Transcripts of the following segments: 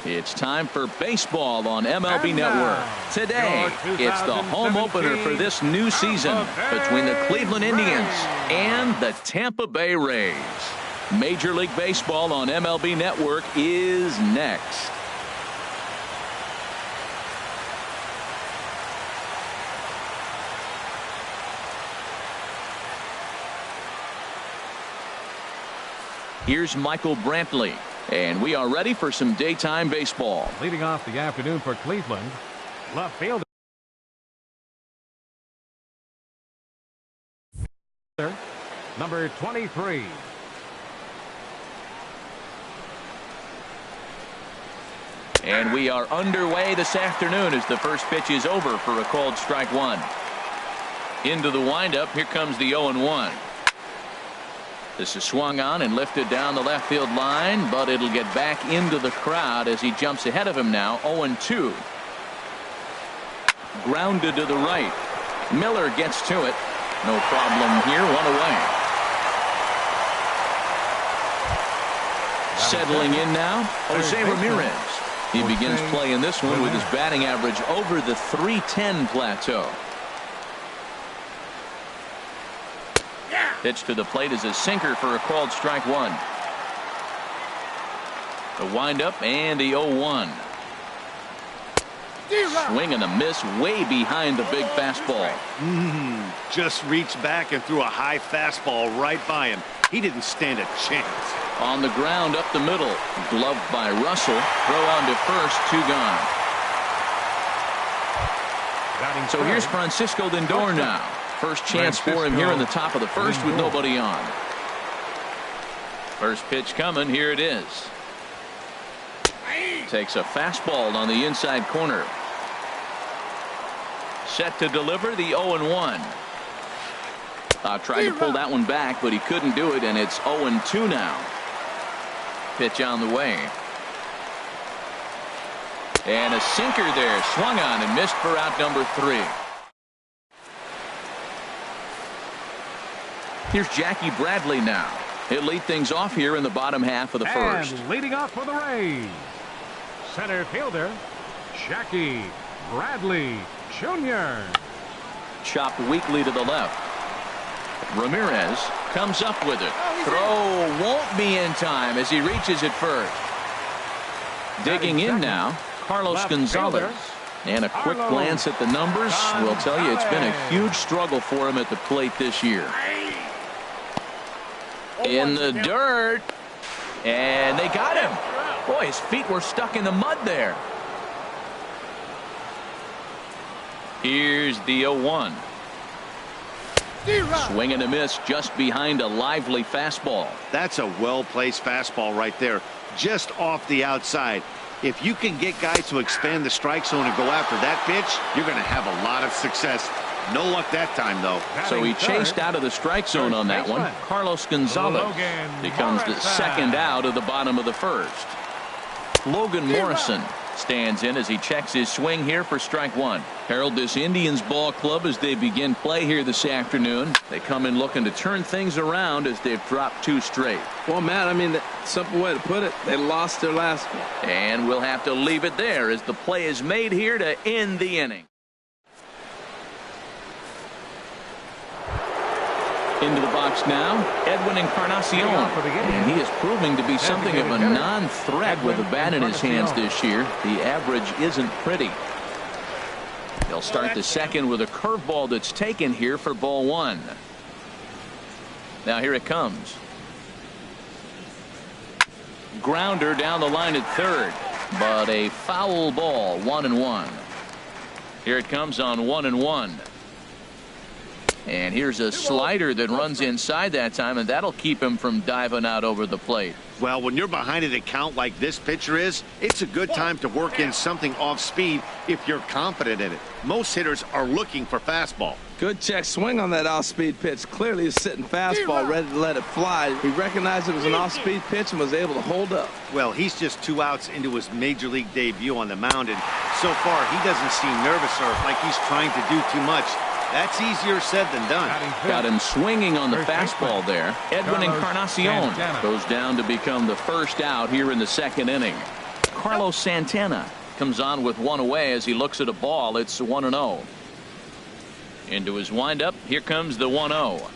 It's time for baseball on MLB Network. Today, it's the home opener for this new season between the Cleveland Indians and the Tampa Bay Rays. Major League Baseball on MLB Network is next. Here's Michael Brantley, and we are ready for some daytime baseball. Leading off the afternoon for Cleveland, left fielder number 23. And we are underway this afternoon as the first pitch is over for a called strike one. Into the windup, here comes the 0-1. This is swung on and lifted down the left field line, but it'll get back into the crowd as he jumps ahead of him now. 0-2. Grounded to the right. Miller gets to it. No problem here. One away. Settling in now, Jose Ramirez. He begins play in this one with his batting average over the .310 plateau. Pitch to the plate is a sinker for a called strike one. The windup and the 0-1. Swing and a miss way behind the big fastball. Just reached back and threw a high fastball right by him. He didn't stand a chance. On the ground up the middle. Gloved by Russell. Throw on to first. 2 gone. So here's Francisco Lindor now. First chance for him here in the top of the first with nobody on. First pitch coming. Here it is. Takes a fastball on the inside corner. Set to deliver the 0-1. Tried to pull that one back, but he couldn't do it, and it's 0-2 now. Pitch on the way. And a sinker there. Swung on and missed for out number 3. Here's Jackie Bradley now. He'll lead things off here in the bottom half of the first. And leading off for the Rays, center fielder Jackie Bradley Jr. Chopped weakly to the left. Ramirez comes up with it. Throw won't be in time as he reaches it first. Digging in now, Carlos Gonzalez. And a quick glance at the numbers will tell you it's been a huge struggle for him at the plate this year. In the dirt, and they got him. Boy, his feet were stuck in the mud there. Here's the 0-1. Swing and a miss just behind a lively fastball. That's a well-placed fastball right there, just off the outside. If you can get guys to expand the strike zone and go after that pitch, you're going to have a lot of success. No luck that time, though. So he chased out of the strike zone on that one. Carlos Gonzalez becomes the second out of the bottom of the first. Logan Morrison stands in as he checks his swing here for strike one. Harold, this Indians ball club, as they begin play here this afternoon, they come in looking to turn things around as they've dropped 2 straight. Well, Matt, I mean, the simple way to put it, they lost their last one. And we'll have to leave it there as the play is made here to end the inning. Into the box now, Edwin Encarnacion, and he is proving to be something of a non-threat with a bat in his hands this year. The average isn't pretty. He'll start the second with a curveball that's taken here for ball 1. Now here it comes. Grounder down the line at third, but a foul ball. 1-1. Here it comes on 1-1. And here's a slider that runs inside that time, and that'll keep him from diving out over the plate. Well, when you're behind an account like this pitcher is, it's a good time to work in something off speed if you're confident in it. Most hitters are looking for fastball. Good check swing on that off-speed pitch. Clearly a sitting fastball ready to let it fly. He recognized it was an off-speed pitch and was able to hold up. Well, he's just 2 outs into his major league debut on the mound, and so far he doesn't seem nervous or like he's trying to do too much. That's easier said than done. Got him swinging on the fastball there. Edwin Encarnacion goes down to become the first out here in the second inning. Carlos Santana comes on with one away as he looks at a ball. It's 1-0. Into his windup. Here comes the 1-0.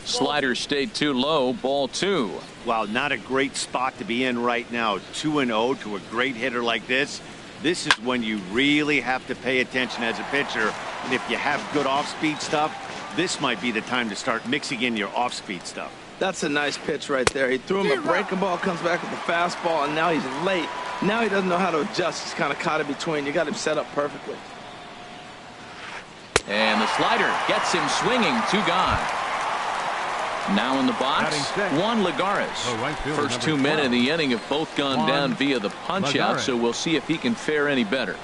Slider stayed too low. Ball 2. Wow, not a great spot to be in right now. 2-0 to a great hitter like this. This is when you really have to pay attention as a pitcher. And if you have good off-speed stuff, this might be the time to start mixing in your off-speed stuff. That's a nice pitch right there. He threw him a breaking ball, comes back with a fastball, and now he's late. Now he doesn't know how to adjust. He's kind of caught in between. You got him set up perfectly. And the slider gets him swinging. 2 gone. Now in the box, Juan Lagares. First 2 men in the inning have both gone down via the punch-out, so we'll see if he can fare any better.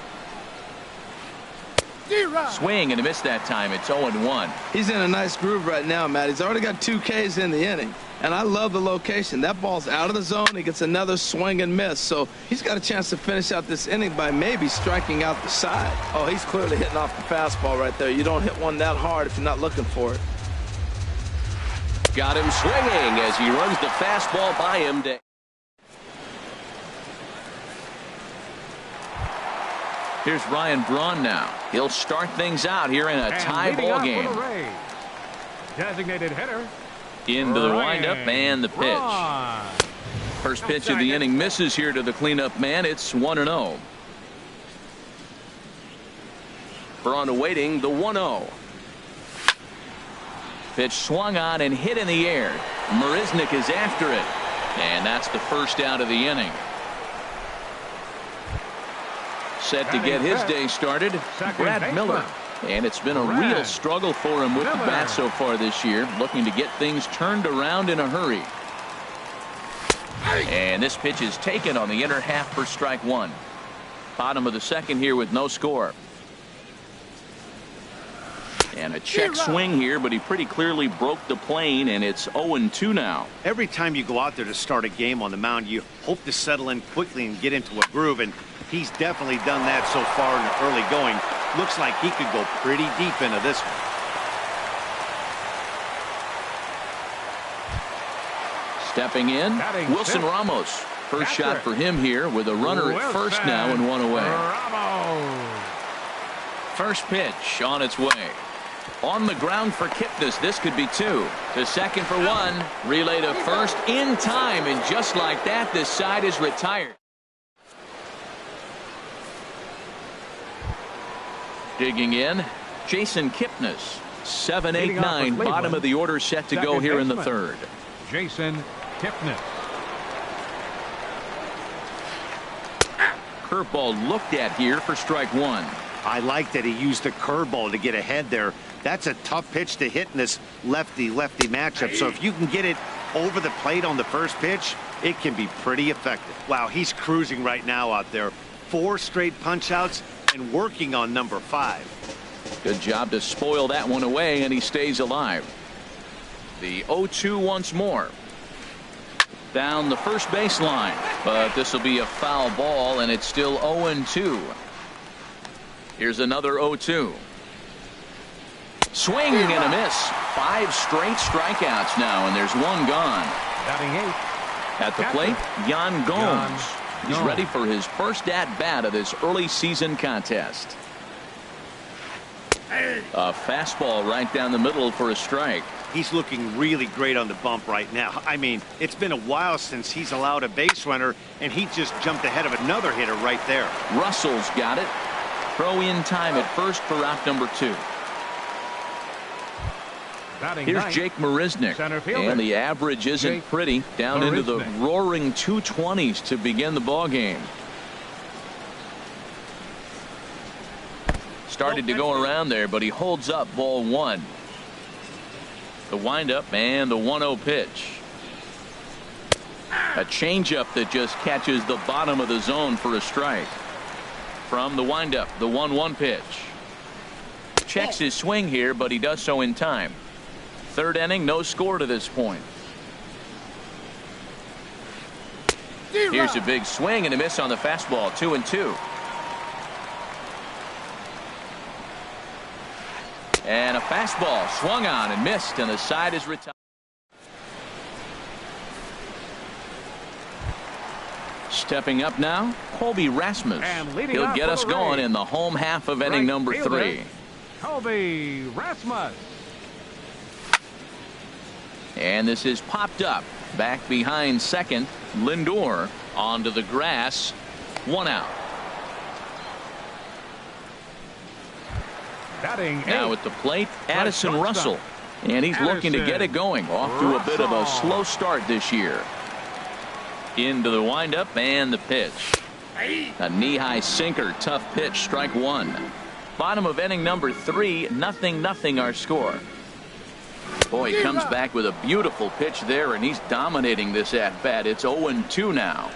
Swing and a miss that time. It's 0-1. He's in a nice groove right now, Matt. He's already got 2 Ks in the inning, and I love the location. That ball's out of the zone. He gets another swing and miss, so he's got a chance to finish out this inning by maybe striking out the side. Oh, he's clearly hitting off the fastball right there. You don't hit one that hard if you're not looking for it. Got him swinging as he runs the fastball by him. Here's Ryan Braun now. He'll start things out here in a tie ball game. Designated hitter. Into the windup and the pitch. First pitch of the inning misses here to the cleanup man. It's 1-0. Braun awaiting the 1-0. Pitch swung on and hit in the air. Marisnick is after it. And that's the first out of the inning. Set to get his day started, Brad Miller. And it's been a real struggle for him with the bat so far this year, looking to get things turned around in a hurry. And this pitch is taken on the inner half for strike 1. Bottom of the second here with no score. And a check swing here, but he pretty clearly broke the plane, and it's 0-2 now. Every time you go out there to start a game on the mound, you hope to settle in quickly and get into a groove, and he's definitely done that so far in the early going. Looks like he could go pretty deep into this one. Stepping in, Wilson Ramos. First shot for him here with a runner at first now and 1 away. First pitch on its way. On the ground for Kipnis. This could be 2. To second for 1. Relay to first in time, and just like that, this side is retired. Digging in, Jason Kipnis. 7, 8, 9. Bottom of the order set to go here in the third. Jason Kipnis. Curveball looked at here for strike 1. I like that he used the curveball to get ahead there. That's a tough pitch to hit in this lefty-lefty matchup. So if you can get it over the plate on the first pitch, it can be pretty effective. Wow, he's cruising right now out there. 4 straight punch-outs and working on number 5. Good job to spoil that one away, and he stays alive. The 0-2 once more. Down the first baseline, but this will be a foul ball, and it's still 0-2. Here's another 0-2. Swing and a miss. 5 straight strikeouts now, and there's 1 gone. Batting 8. At the plate, Yan Gomes. He's ready for his first at-bat of this early season contest. A fastball right down the middle for a strike. He's looking really great on the bump right now. I mean, it's been a while since he's allowed a base runner, and he just jumped ahead of another hitter right there. Russell's got it. Throw in time at first for out number 2. Here's Jake Marisnick, and the average isn't pretty. Down into the roaring 220s to begin the ball game. Started to go around there, but he holds up ball 1. The windup and the 1-0 pitch. A changeup that just catches the bottom of the zone for a strike. From the windup, the 1-1 pitch. Checks his swing here, but he does so in time. Third inning, no score to this point. Here's a big swing and a miss on the fastball. 2-2. And a fastball swung on and missed, and the side is retired. Stepping up now, Colby Rasmus. He'll get us going in the home half of inning number 3. Colby Rasmus. And this is popped up. Back behind second, Lindor onto the grass. 1 out. Now at the plate, Addison Russell. And he's looking to get it going. Off to a bit of a slow start this year. Into the windup and the pitch. A knee-high sinker, tough pitch, strike 1. Bottom of inning number 3, 0-0 our score. Boy, he comes back with a beautiful pitch there, and he's dominating this at-bat. It's 0-2 now.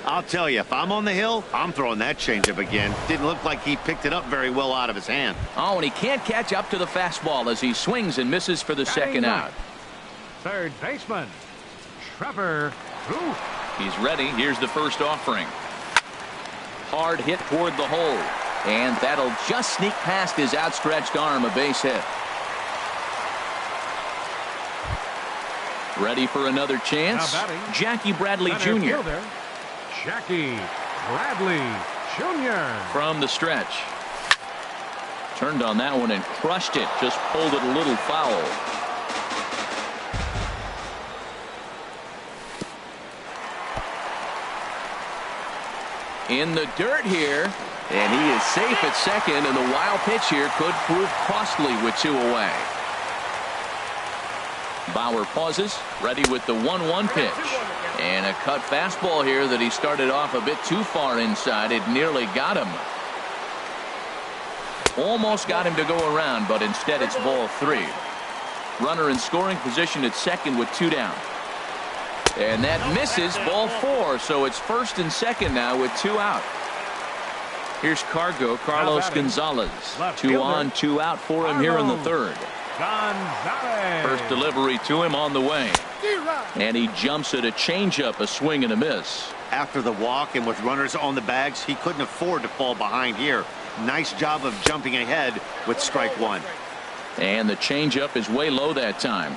I'll tell you, if I'm on the hill, I'm throwing that changeup again. Didn't look like he picked it up very well out of his hand. Oh, and he can't catch up to the fastball as he swings and misses for the second out. Third baseman, Trevor Booth. He's ready. Here's the first offering. Hard hit toward the hole. And that'll just sneak past his outstretched arm, a base hit. Ready for another chance. Jackie Bradley Jr. Jackie Bradley Jr. From the stretch. Turned on that one and crushed it. Just pulled it a little foul. In the dirt here. And he is safe at second, and the wild pitch here could prove costly with 2 away. Bauer pauses, ready with the 1-1 pitch. And a cut fastball here that he started off a bit too far inside. It nearly got him. Almost got him to go around, but instead it's ball 3. Runner in scoring position at second with 2 down. And that misses, ball 4, so it's first and second now with 2 out. Here's Carlos Gonzalez. 2 on, 2 out for him here in the third. First delivery to him on the way. And he jumps at a changeup, a swing and a miss. After the walk and with runners on the bags, he couldn't afford to fall behind here. Nice job of jumping ahead with strike 1. And the changeup is way low that time.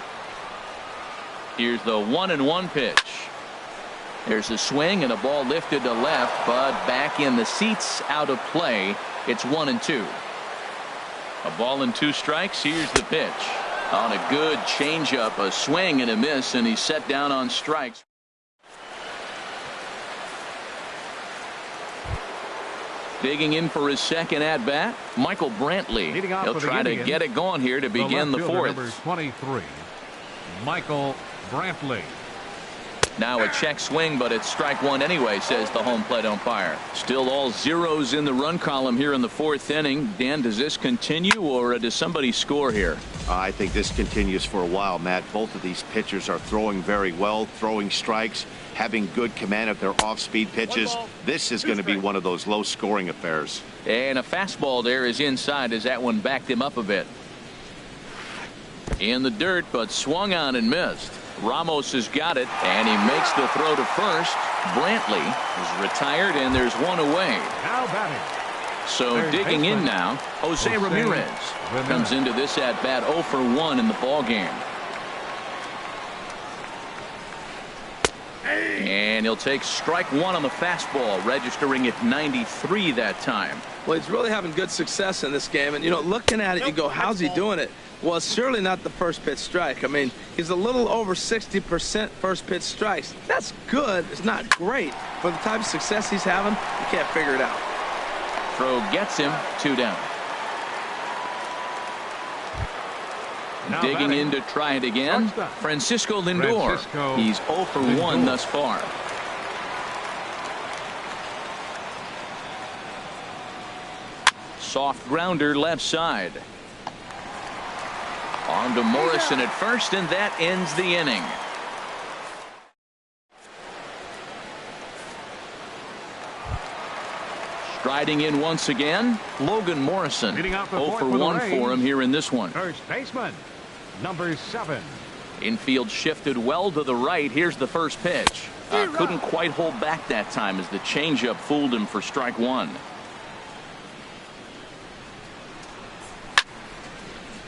Here's the 1-1 pitch. There's a swing and a ball lifted to left, but back in the seats, out of play. It's 1-2. A ball and 2 strikes. Here's the pitch. On a good changeup, a swing and a miss, and he's set down on strikes. Digging in for his second at bat, Michael Brantley. He'll try to get it going here to begin the fourth. Number 23, Michael Brantley. Now a check swing, but it's strike 1 anyway, says the home plate umpire. Still all zeros in the run column here in the 4th inning. Dan, does this continue, or does somebody score here? I think this continues for a while, Matt. Both of these pitchers are throwing very well, throwing strikes, having good command of their off-speed pitches. This is going to be one of those low-scoring affairs. And a fastball there is inside as that one backed him up a bit. In the dirt, but swung on and missed. Ramos has got it, and he makes the throw to first. Brantley is retired, and there's 1 away. Now batting. So digging in now, Jose Ramirez comes into this at-bat 0 for 1 in the ball game. And he'll take strike 1 on the fastball, registering at 93 that time. Well, he's really having good success in this game. And, you know, looking at it, you go, how's he doing it? Well, it's surely not the first pitch strike. I mean, he's a little over 60% first pitch strikes. That's good. It's not great. For the type of success he's having, you can't figure it out. Throw gets him, 2 down. Now digging batting. in to try it again, Francisco Lindor. He's 0 for 1 thus far. Soft grounder left side. On to Morrison at first, and that ends the inning. Striding in once again, Logan Morrison. 0 for 1 for him here in this one. First baseman, number 7. Infield shifted well to the right. Here's the first pitch. Couldn't quite hold back that time as the changeup fooled him for strike 1.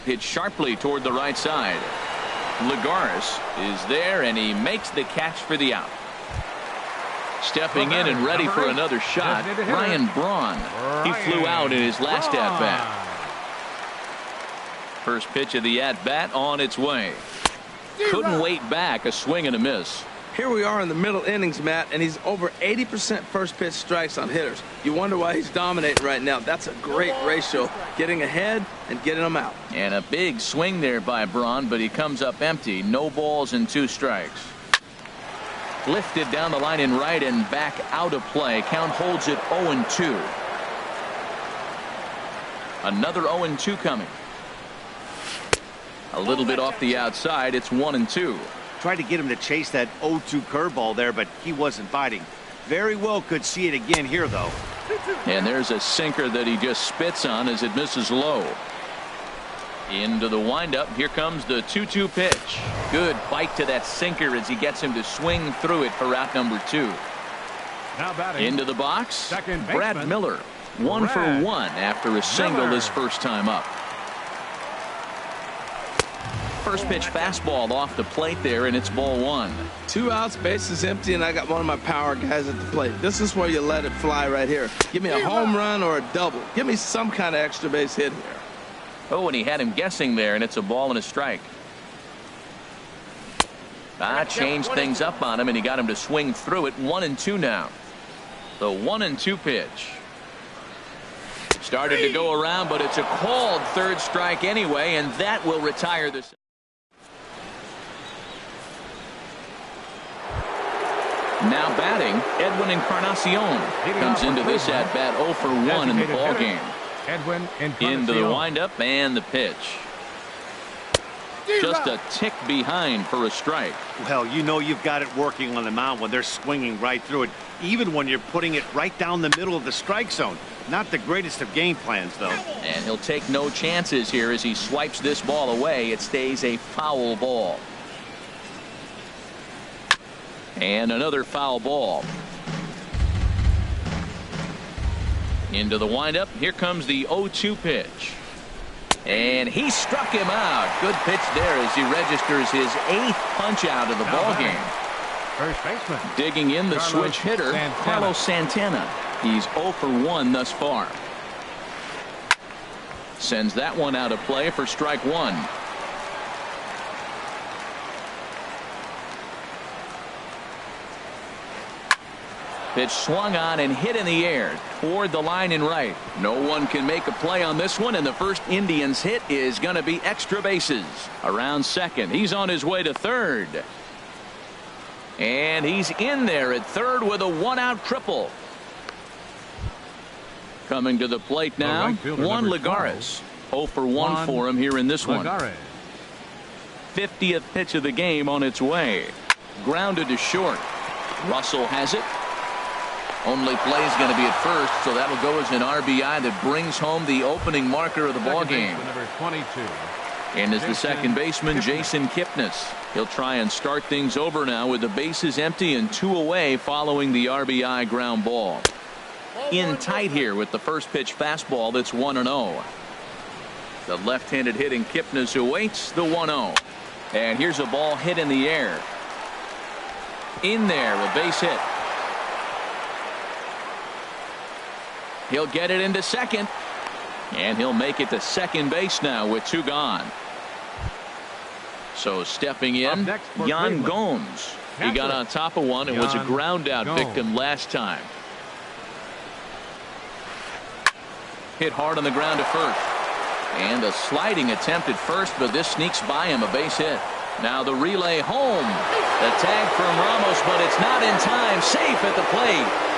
Hit sharply toward the right side. Lagares is there, and he makes the catch for the out. Stepping in and ready for another shot, Ryan Braun. He flew out in his last at-bat. First pitch of the at-bat on its way. Couldn't wait back, a swing and a miss. Here we are in the middle innings, Matt, and he's over 80% first pitch strikes on hitters. You wonder why he's dominating right now. That's a great ratio, getting ahead and getting them out. And a big swing there by Braun, but he comes up empty. No balls and 2 strikes. Lifted down the line in right and back out of play. Count holds it 0-2. Another 0-2 coming. A little bit off the outside. It's 1-2. Tried to get him to chase that 0-2 curveball there, but he wasn't biting. Very well could see it again here, though. And there's a sinker that he just spits on as it misses low. Into the windup. Here comes the 2-2 pitch. Good bite to that sinker as he gets him to swing through it for out number 2. Now batting. Into the box. Second Brad baseman, Miller. 1 for 1 after a single his first time up. First pitch fastball off the plate there, and it's ball 1. 2 outs, bases empty, and I got one of my power guys at the plate. This is where you let it fly right here. Give me a home run or a double. Give me some kind of extra base hit here. Oh, and he had him guessing there, and it's a ball and a strike. Changed things up on him, and he got him to swing through it. 1-2 now. The 1-2 pitch. Started to go around, but it's a called third strike anyway, and that will retire this. Now batting, Edwin Encarnacion comes into this at bat 0 for 1 in the ball game. Edwin Into the windup and the pitch. Just a tick behind for a strike. Well, you know you've got it working on the mound when they're swinging right through it, even when you're putting it right down the middle of the strike zone. Not the greatest of game plans, though. And he'll take no chances here as he swipes this ball away. It stays a foul ball. And another foul ball. Into the windup. Here comes the 0-2 pitch. And he struck him out. Good pitch there as he registers his 8th punch out of the ball game. First baseman. Digging in the switch hitter, Carlos Santana. He's 0 for 1 thus far. Sends that one out of play for strike 1. Pitch swung on and hit in the air toward the line in right. No one can make a play on this one, and the first Indians hit is going to be extra bases. Around second. He's on his way to third. And he's in there at third with a 1-out triple. Coming to the plate now, Juan Lagares. 0 for 1 for him here in this one. 50th pitch of the game on its way. Grounded to short. Russell has it. Only play is going to be at first, so that'll go as an RBI that brings home the opening marker of the ball game. Number 22. And as the second baseman, Jason Kipnis. He'll try and start things over now with the bases empty and 2 away following the RBI ground ball. In tight here with the first pitch fastball that's 1-0. The left-handed hitting Kipnis awaits the 1-0. And here's a ball hit in the air. In there, a base hit. He'll get it into second. And he'll make it to second base now with 2 gone. So stepping in, Yan Gomes. He got on top of one and was a ground out victim last time. Hit hard on the ground to first. And a sliding attempt at first, but this sneaks by him, a base hit. Now the relay home. The tag from Ramos, but it's not in time. Safe at the plate.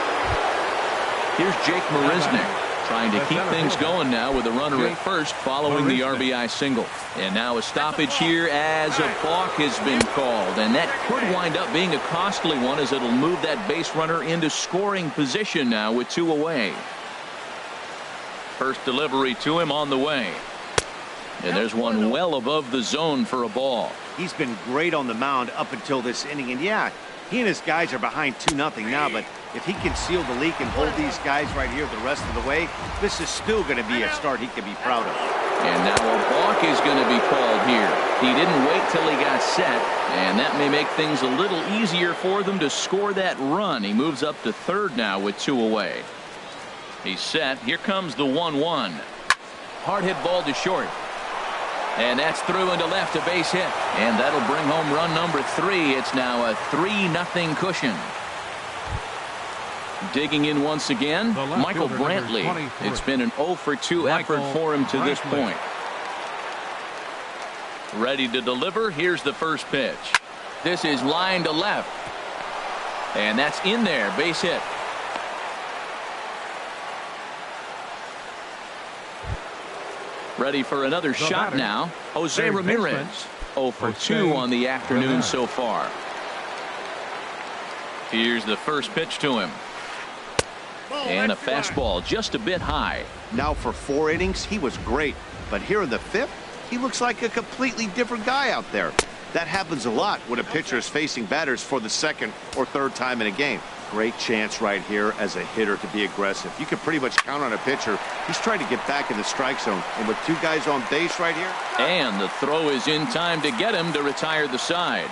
Here's Jake Marisnick trying to keep things going now with a runner at first following the RBI single. And now a stoppage here as a balk has been called. And that could wind up being a costly one as it'll move that base runner into scoring position now with 2 away. First delivery to him on the way. And there's one well above the zone for a ball. He's been great on the mound up until this inning. And yeah, he and his guys are behind 2-0 now, but if he can seal the leak and hold these guys right here the rest of the way, this is still going to be a start he can be proud of. And now a balk is going to be called here. He didn't wait till he got set, and that may make things a little easier for them to score that run. He moves up to third now with 2 away. He's set. Here comes the 1-1. Hard hit ball to short. And that's through into left, a base hit. And that'll bring home run number 3. It's now a 3-0 cushion. Digging in once again, Michael Brantley. It's been an 0-for-2 effort for him to this point. Ready to deliver. Here's the first pitch. This is line to left. And that's in there. Base hit. Ready for another shot now. Jose Ramirez. 0-for-2 on the afternoon so far. Here's the first pitch to him. And a fastball just a bit high. Now for 4 innings, he was great. But here in the 5th, he looks like a completely different guy out there. That happens a lot when a pitcher is facing batters for the 2nd or 3rd time in a game. Great chance right here as a hitter to be aggressive. You can pretty much count on a pitcher. He's trying to get back in the strike zone. And with 2 guys on base right here. And the throw is in time to get him to retire the side.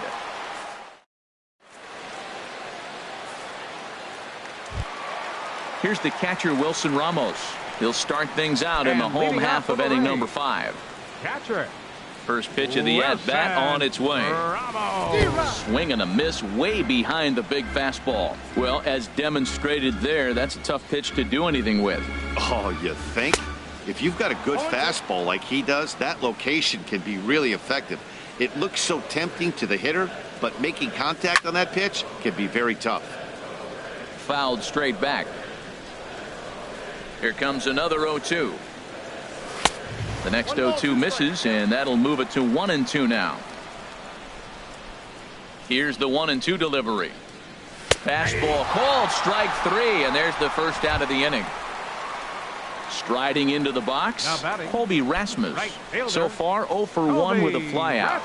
Here's the catcher, Wilson Ramos. He'll start things out in the home half of inning number 5. Catcher. First pitch of the at-bat on its way. Swing and a miss way behind the big fastball. Well, as demonstrated there, that's a tough pitch to do anything with. Oh, you think? If you've got a good fastball like he does, that location can be really effective. It looks so tempting to the hitter, but making contact on that pitch can be very tough. Fouled straight back. Here comes another 0-2. The next 0-2 misses, and that'll move it to 1-2 now. Here's the 1-2 delivery. Fastball called, strike 3, and there's the first out of the inning. Striding into the box, Colby Rasmus. So far 0-for-1 with a flyout.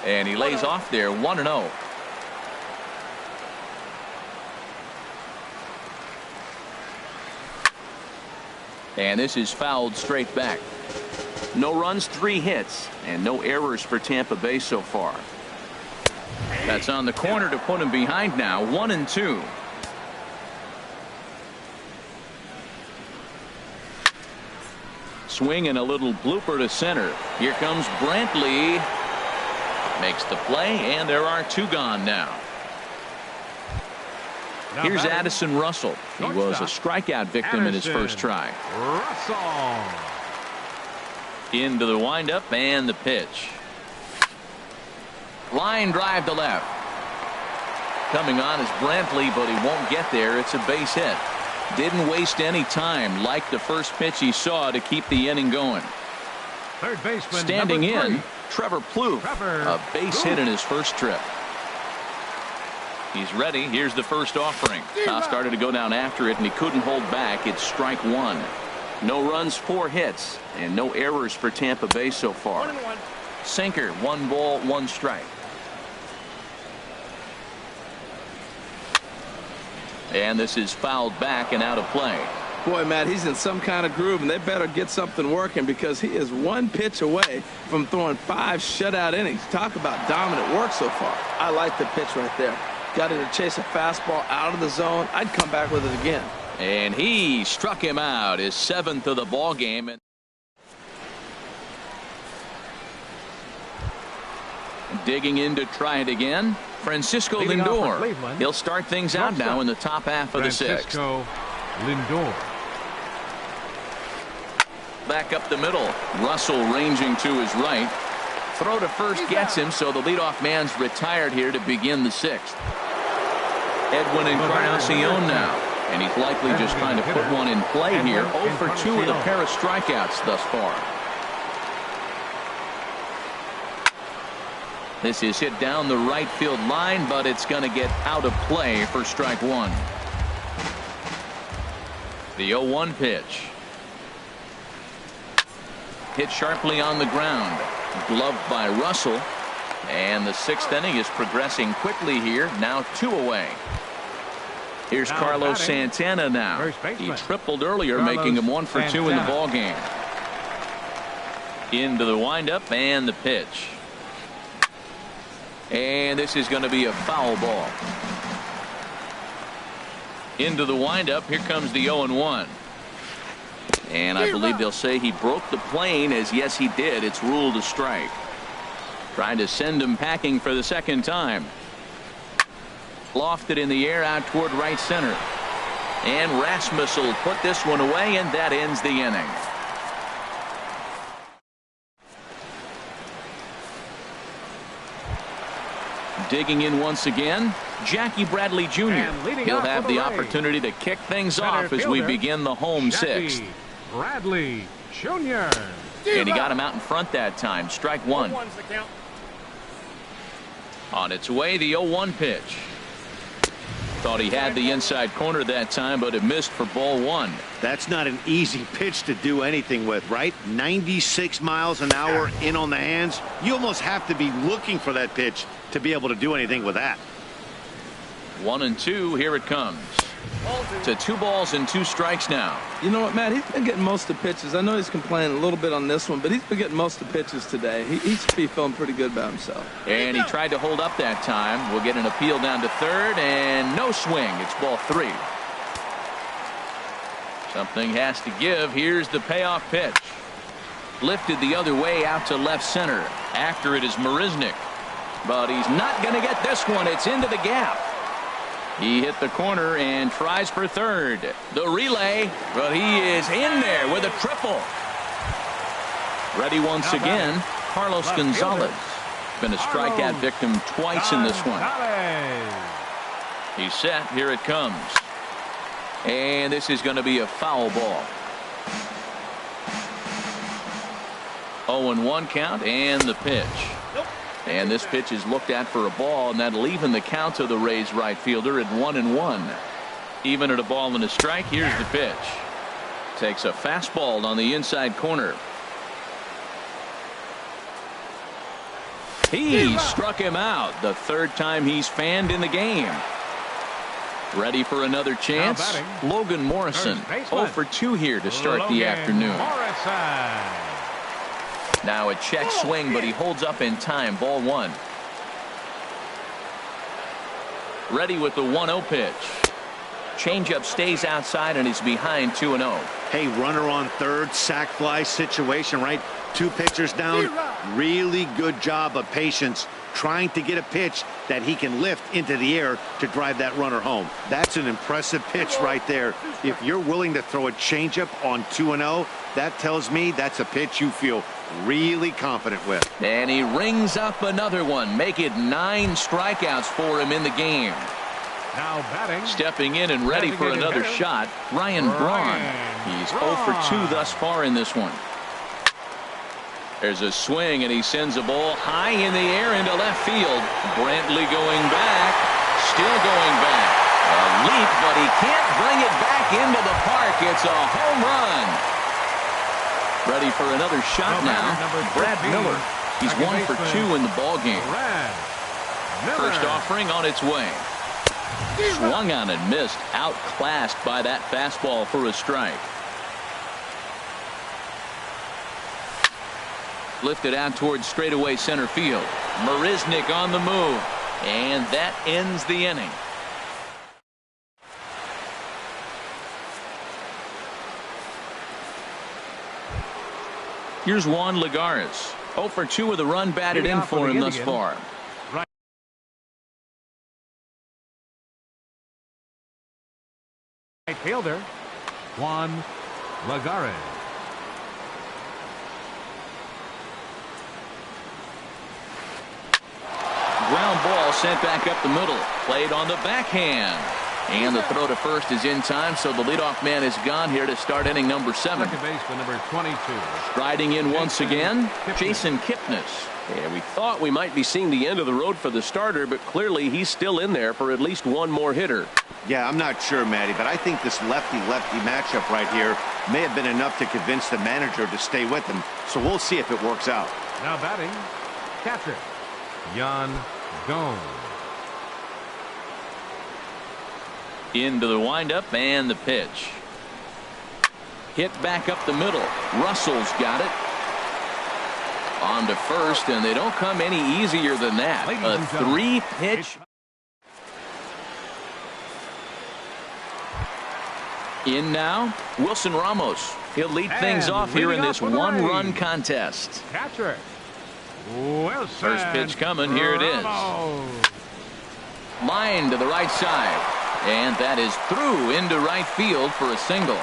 And he lays off there, 1-0. And this is fouled straight back. No runs, 3 hits, and no errors for Tampa Bay so far. That's on the corner to put him behind now, 1-2. Swing and a little blooper to center. Here comes Brantley. Makes the play, and there are 2 gone now. Here's Addison Russell. He was a strikeout victim in his first try. Russell. Into the windup and the pitch. Line drive to left. Coming on is Brantley, but he won't get there. It's a base hit. Didn't waste any time like the first pitch he saw to keep the inning going. Third baseman standing in, Trevor Plouffe. A base hit in his first trip. He's ready. Here's the first offering. Now started to go down after it, and he couldn't hold back. It's strike 1. No runs, 4 hits, and no errors for Tampa Bay so far. Sinker, 1 ball, 1 strike. And this is fouled back and out of play. Boy, Matt, he's in some kind of groove, and they better get something working because he is 1 pitch away from throwing 5 shutout innings. Talk about dominant work so far. I like the pitch right there. Got him to chase a fastball out of the zone. I'd come back with it again. And he struck him out, his 7th of the ball game. Digging in to try it again, Francisco Lindor. He'll start things out now in the top half of the 6th. Lindor. Back up the middle. Russell ranging to his right. Throw to first gets him, so the leadoff man's retired here to begin the 6th. Edwin Encarnacion now, and he's likely just trying to put one in play here. 0-for-2 with a pair of strikeouts thus far. This is hit down the right field line, but it's going to get out of play for strike 1. The 0-1 pitch. Hit sharply on the ground. Gloved by Russell. And the 6th inning is progressing quickly here. Now 2 away. Here's Now Carlos batting, Santana now. first baseman. He tripled earlier, Carlos making him 1 for 2 in the Santana. ball game. Into the windup and the pitch. And this is going to be a foul ball. Into the windup. Here comes the 0-1. And I believe they'll say he broke the plane, as yes he did. It's ruled a strike. Trying to send him packing for the second time. Lofted in the air out toward right center. And Rasmus will put this one away, and that ends the inning. Digging in once again, Jackie Bradley Jr. He'll have the opportunity to kick things off as we begin the home sixth. Bradley Jr. And he got him out in front that time. Strike one. On its way, the 0-1 pitch. Thought he had the inside corner that time, but it missed for ball one. That's not an easy pitch to do anything with, right? 96 miles an hour in on the hands. You almost have to be looking for that pitch to be able to do anything with that. 1-2. Here it comes. To 2 balls and 2 strikes now. You know what, Matt? He's been getting most of the pitches. I know he's complaining a little bit on this one, but he's been getting most of the pitches today. He should be feeling pretty good about himself. And he tried to hold up that time. We'll get an appeal down to third, and no swing. It's ball 3. Something has to give. Here's the payoff pitch. Lifted the other way out to left center. After it is Marisnick. But he's not going to get this one. It's into the gap. He hit the corner and tries for third. The relay, but he is in there with a triple. Ready once again, Carlos Gonzalez. Been a strikeout victim twice in this one. He's set. Here it comes. And this is going to be a foul ball. 0-1 count and the pitch. And this pitch is looked at for a ball, and that'll even the count of the Rays right fielder at 1-1. Even at a ball and a strike. Here's the pitch. Takes a fastball on the inside corner. He struck him out. The third time he's fanned in the game. Ready for another chance. Logan Morrison. 0 for 2 here to start the afternoon. Now a check swing, but he holds up in time. Ball 1. Ready with the 1-0 pitch. Changeup stays outside and he's behind 2-0. Hey, runner on third, sac fly situation, right? 2 pitchers down. Really good job of patience, trying to get a pitch that he can lift into the air to drive that runner home. That's an impressive pitch right there. If you're willing to throw a changeup on 2-0, that tells me that's a pitch you feel really confident with. And he rings up another one. Make it 9 strikeouts for him in the game. Now batting. Stepping in and ready for another shot, Ryan Braun. He's 0 for 2 thus far in this one. There's a swing, and he sends a ball high in the air into left field. Brantley going back. Still going back. A leap, but he can't bring it back into the park. It's a home run. Ready for another shot now. Brad Miller. He's 1 for 2 in the ball game. First offering on its way. Swung on and missed. Outclassed by that fastball for a strike. Lifted out towards straightaway center field. Marisnick on the move. And that ends the inning. Here's Juan Lagares. 0 for 2 with a run batted in for him thus far. Right fielder, Juan Lagares. Ground ball sent back up the middle. Played on the backhand. And the throw to first is in time, so the leadoff man is gone here to start inning number 7. Second baseman number 22. Striding in once again, Jason Kipnis. Yeah, we thought we might be seeing the end of the road for the starter, but clearly he's still in there for at least one more hitter. Yeah, I'm not sure, Matty, but I think this lefty-lefty matchup right here may have been enough to convince the manager to stay with him. So we'll see if it works out. Now batting, catcher, Yan Gomes. Into the windup and the pitch. Hit back up the middle. Russell's got it. On to first, and they don't come any easier than that. A 3-pitch. In now, Wilson Ramos. He'll lead things off here in this one-run contest. Catcher Wilson. First pitch coming. Here it is. Line to the right side. And that is through into right field for a single.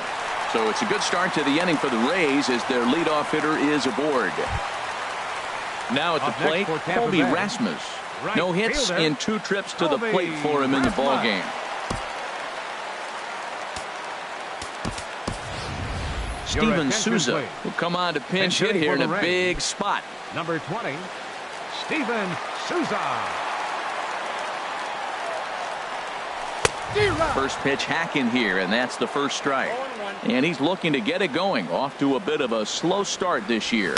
So it's a good start to the inning for the Rays as their leadoff hitter is aboard. Now at the plate, Colby Rasmus. No hits in 2 trips to the plate for him in the ballgame. Steven Souza will come on to pinch hit here in a big spot. Number 20, Steven Souza. First pitch hacking here, and that's the first strike. And he's looking to get it going. Off to a bit of a slow start this year.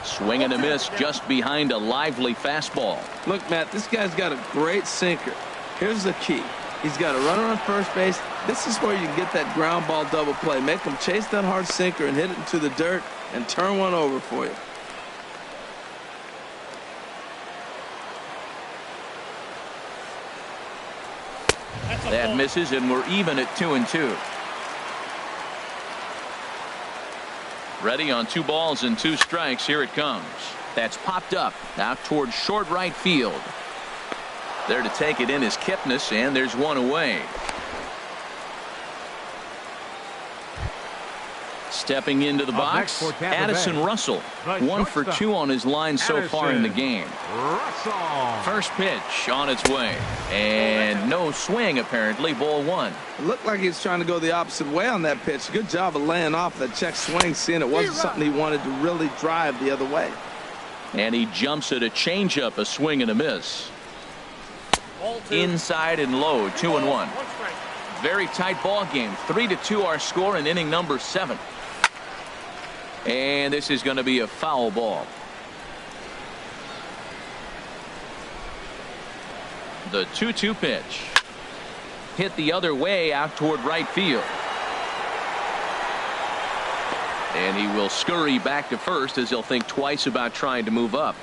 Swing and a miss just behind a lively fastball. Look, Matt, this guy's got a great sinker. Here's the key. He's got a runner on first base. This is where you can get that ground ball double play. Make him chase that hard sinker and hit it into the dirt and turn one over for you. That misses, and we're even at 2-2. Ready on 2 balls and 2 strikes. Here it comes. That's popped up out towards short right field. There to take it in is Kipnis, and there's one away. Stepping into the box, Addison Russell. 1 for 2 on his line so far in the game. First pitch on its way. And no swing, apparently. Ball 1. It looked like he was trying to go the opposite way on that pitch. Good job of laying off that check swing, seeing it wasn't something he wanted to really drive the other way. And he jumps at a changeup, a swing and a miss. Inside and low, 2-1. Very tight ball game. 3-2 our score in inning number 7. And this is going to be a foul ball. The 2-2 pitch. Hit the other way out toward right field. And he will scurry back to first as he'll think twice about trying to move up.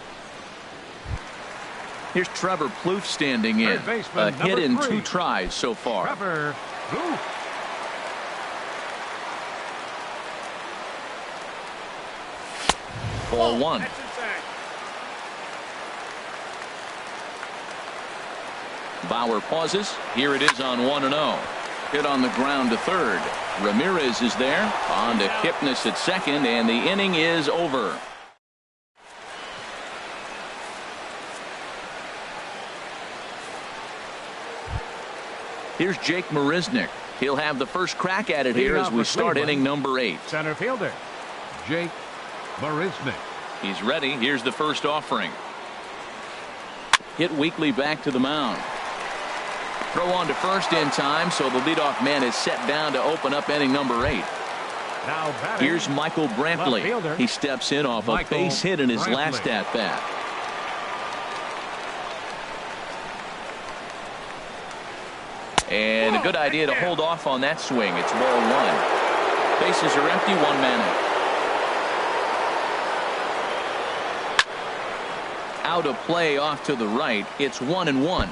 Here's Trevor Plouffe standing in. A hit in 2 tries so far. Trevor Plouffe. Ball 1. Bauer pauses. Here it is on 1-0. Hit on the ground to third. Ramirez is there. On to Kipnis at second, and the inning is over. Here's Jake Marisnick. He'll have the first crack at it here as we start inning number 8. Center fielder, Jake Marisnick. He's ready. Here's the first offering. Hit weakly back to the mound. Throw on to first in time, so the leadoff man is set down to open up inning number 8. Now batting, here's Michael Brantley. He steps in off a base hit in his last at bat. And a good idea to hold off on that swing. It's ball 1. Bases are empty, 1 man out. Out of play off to the right. It's 1-1.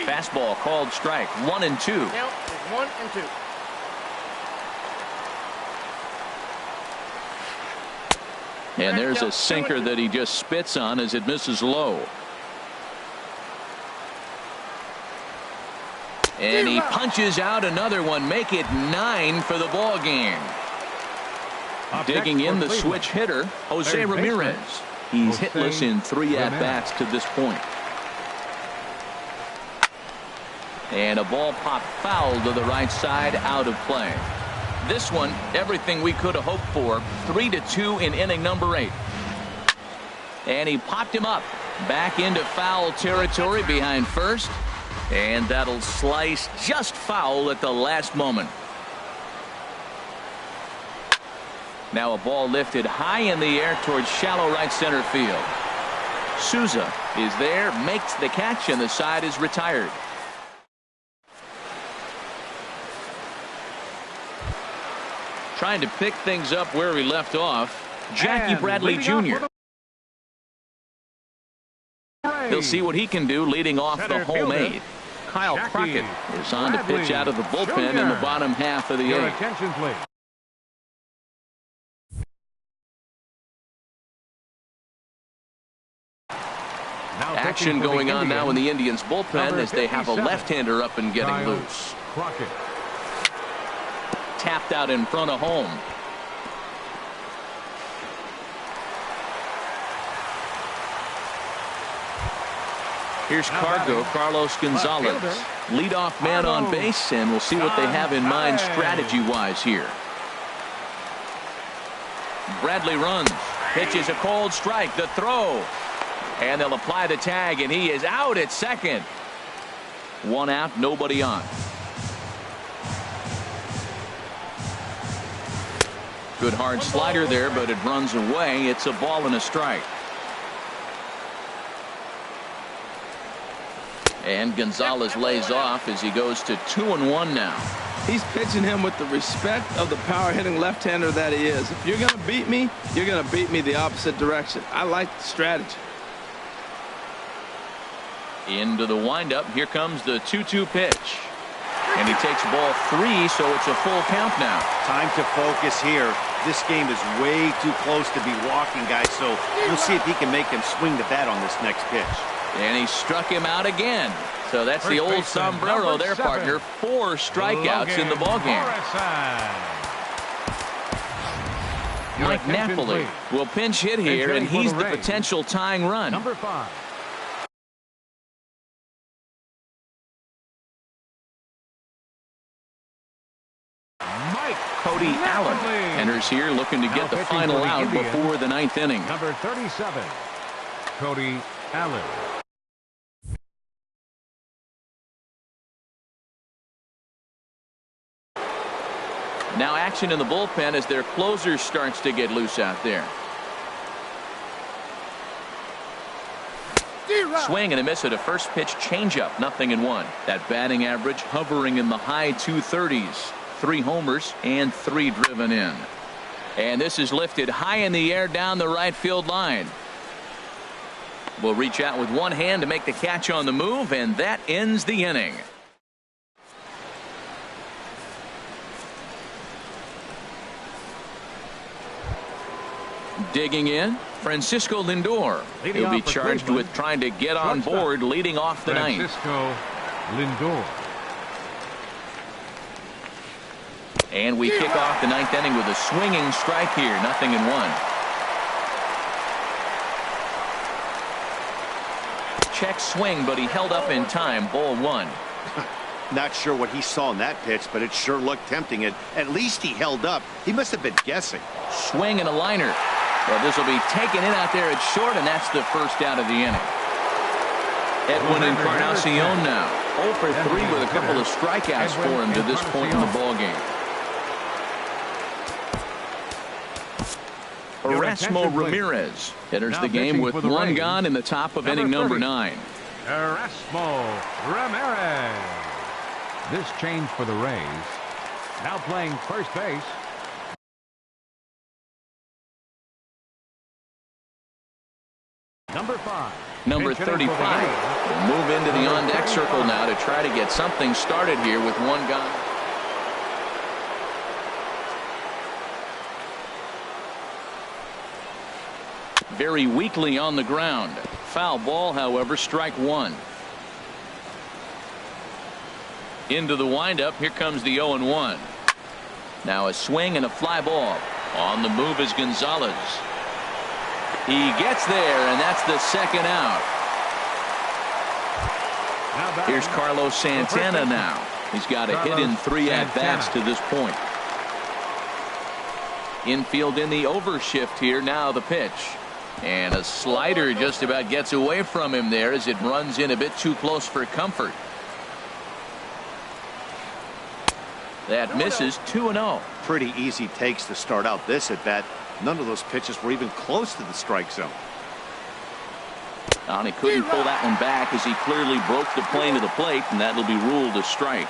Fastball called strike. 1-2. Count is 1-2. And there's a sinker that he just spits on as it misses low. And he punches out another one. Make it 9 for the ball game. Digging in the switch hitter, Jose Ramirez. He's hitless in 3 at-bats to this point. And a ball popped foul to the right side, out of play. This one, everything we could have hoped for. 3-2 in inning number 8. And he popped him up. Back into foul territory behind first. And that'll slice just foul at the last moment. Now a ball lifted high in the air towards shallow right center field. Souza is there, makes the catch, and the side is retired. Trying to pick things up where he left off, Jackie Bradley Jr. He'll see what he can do leading off the homemade. Kyle Crockett is on to pitch out of the bullpen in the bottom half of the Your eighth. attention, please. Action going on now in the Indians bullpen as they have a left-hander up and getting Kyle loose. Crockett. Tapped out in front of home. Here's Carlos Gonzalez, leadoff man on base, and we'll see what they have in mind strategy-wise here. Bradley runs, pitches a cold strike, the throw, and they'll apply the tag, and he is out at second. One out, nobody on. Good hard slider there, but it runs away. It's a ball and a strike. And Gonzalez lays off as he goes to 2-1 now. He's pitching him with the respect of the power-hitting left-hander that he is. If you're going to beat me, you're going to beat me the opposite direction. I like the strategy. Into the windup. Here comes the 2-2 pitch. And he takes ball 3, so it's a full count now. Time to focus here. This game is way too close to be walking, guys, so we'll see if he can make him swing the bat on this next pitch. And he struck him out again. So that's the old sombrero there, partner. 4 strikeouts in the ballgame. Mike Napoli will pinch hit here, and he's the potential tying run. Number 5. Cody Allen enters here looking to get the final out before the 9th inning. Number 37, Cody Allen. Now action in the bullpen as their closer starts to get loose out there. Swing and a miss at a first pitch changeup, 0-1. That batting average hovering in the high 230s. 3 homers and 3 driven in. And this is lifted high in the air down the right field line. Will reach out with one hand to make the catch on the move, and that ends the inning. Digging in, Francisco Lindor. He'll be charged with trying to get on board leading off the 9th. Francisco Lindor. And we kick off the 9th inning with a swinging strike here, 0-1. Check swing, but he held up in time. Ball 1. Not sure what he saw in that pitch, but it sure looked tempting. At least he held up. He must have been guessing. Swing and a liner. Well, this will be taken in out there at short, and that's the first out of the inning. Edwin Encarnacion now 0 for 3 with a couple of strikeouts for him to this point in the ballgame. Erasmo Ramirez enters the game with 1 gone in the top of inning number 9. Erasmo Ramirez. This change for the Rays. Now playing first base. Number 5. Number 35 will move into the on-deck circle now to try to get something started here with 1 gone. Very weakly on the ground. Foul ball, however, strike 1. Into the windup. Here comes the 0-1. Now a swing and a fly ball. On the move is Gonzalez. He gets there, and that's the 2nd out. Here's Carlos Santana now. He's got a hit in 3 at-bats to this point. Infield in the overshift here. Now the pitch. And a slider just about gets away from him there as it runs in a bit too close for comfort. That misses 2-0. Pretty easy takes to start out this at bat. None of those pitches were even close to the strike zone. And he couldn't pull that one back as he clearly broke the plane of the plate, and that'll be ruled a strike.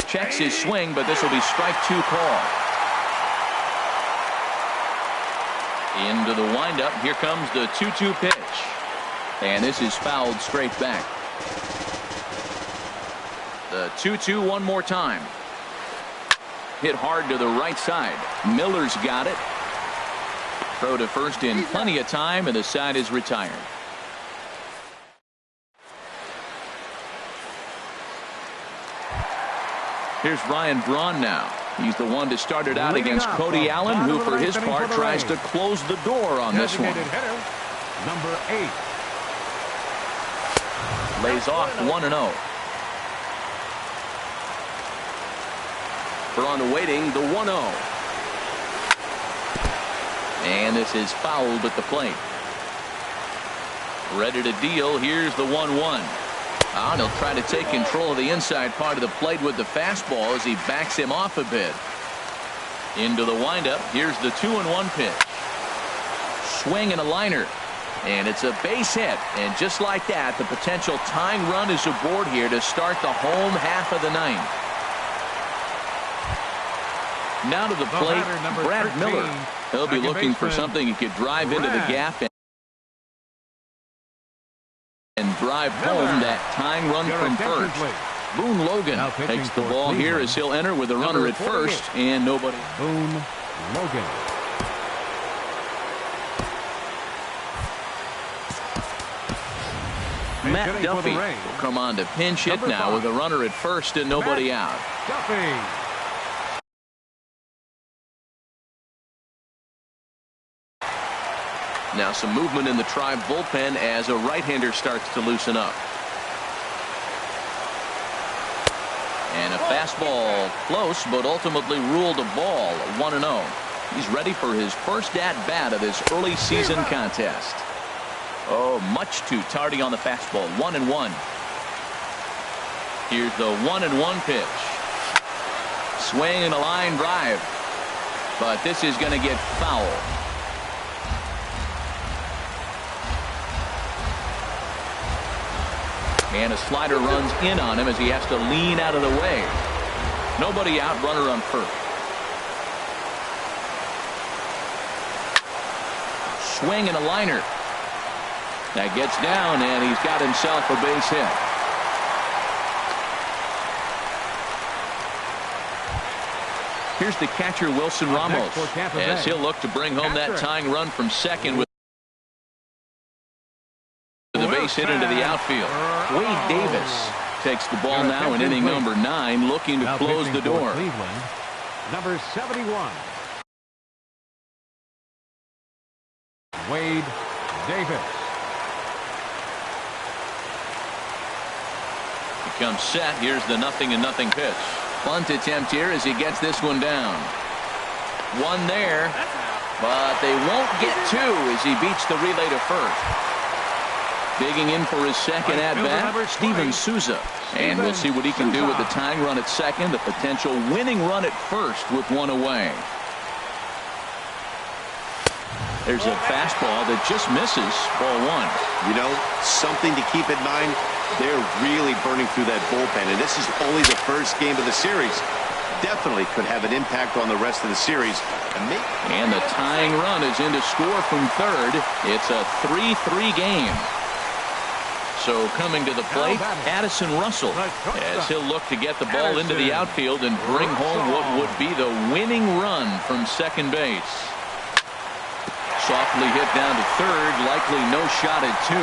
Checks his swing, but this will be strike 2 call. Into the windup. Here comes the 2-2 pitch. And this is fouled straight back. The 2-2 one more time. Hit hard to the right side. Miller's got it. Throw to first in plenty of time, and the side is retired. Here's Ryan Braun now. He's the one to start it out against Cody Allen, who for his part tries to close the door on this one. Number 8. Lays off 1-0. Braun waiting the 1-0. And this is fouled at the plate. Ready to deal. Here's the 1-1. And he'll try to take control of the inside part of the plate with the fastball as he backs him off a bit. Into the windup. Here's the 2-1 pitch. Swing and a liner. And it's a base hit. And just like that, the potential tying run is aboard here to start the home half of the ninth. Now to the plate, Brad Miller. He'll be looking for something he could drive into the gap and drive home that tying run from first. Boone Logan takes the ball here as he'll enter with a runner at first and nobody. Boone Logan. Matt Duffy will come on to pinch hit now with a runner at first and nobody out. Duffy. Now some movement in the Tribe bullpen as a right-hander starts to loosen up. And a fastball close, but ultimately ruled a ball, 1-0. He's ready for his first at-bat of this early season contest. Oh, much too tardy on the fastball, 1-1. Here's the 1-1 pitch. Swing and a line drive. But this is going to get foul. And a slider runs in on him as he has to lean out of the way. Nobody out, runner on first. Swing and a liner. That gets down, and he's got himself a base hit. Here's the catcher, Wilson Ramos, as he'll look to bring home that tying run from second with the base hit into the outfield. Wade Davis takes the ball now in inning number 9, looking to close the door. Cleveland, number 71. Wade Davis. He comes set. Here's the 0-0 pitch. Bunt attempt here as he gets this one down. One there, but they won't get two as he beats the relay to first. Digging in for his second at-bat, Steven Souza. And we'll see what he can do with the tying run at second, the potential winning run at first with one away. There's a fastball that just misses, ball 1. You know, something to keep in mind, they're really burning through that bullpen, and this is only the first game of the series. Definitely could have an impact on the rest of the series. And the tying run is in to score from third. It's a 3-3 game. So coming to the plate, Addison Russell, as he'll look to get the ball into the outfield and bring home what would be the winning run from second base. Softly hit down to third, likely no shot at 2.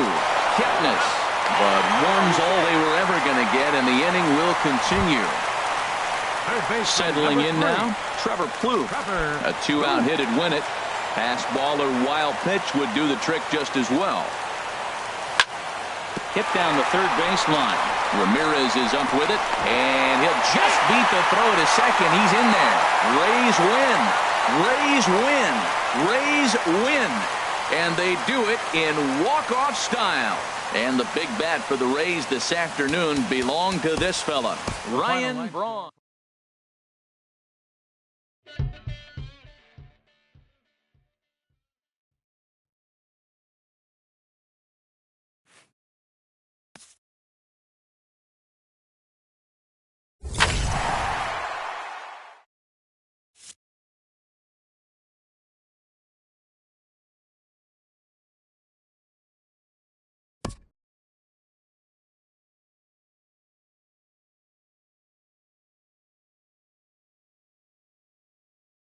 Kipnis, but one's all they were ever going to get, and the inning will continue. Settling in now, Trevor Plouffe. A 2-out hit would win it. Pass ball or wild pitch would do the trick just as well. Hit down the third baseline. Ramirez is up with it, and he'll just beat the throw to second. He's in there. Rays win. Rays win. Rays win. And they do it in walk-off style. And the big bat for the Rays this afternoon belonged to this fella, Ryan Braun.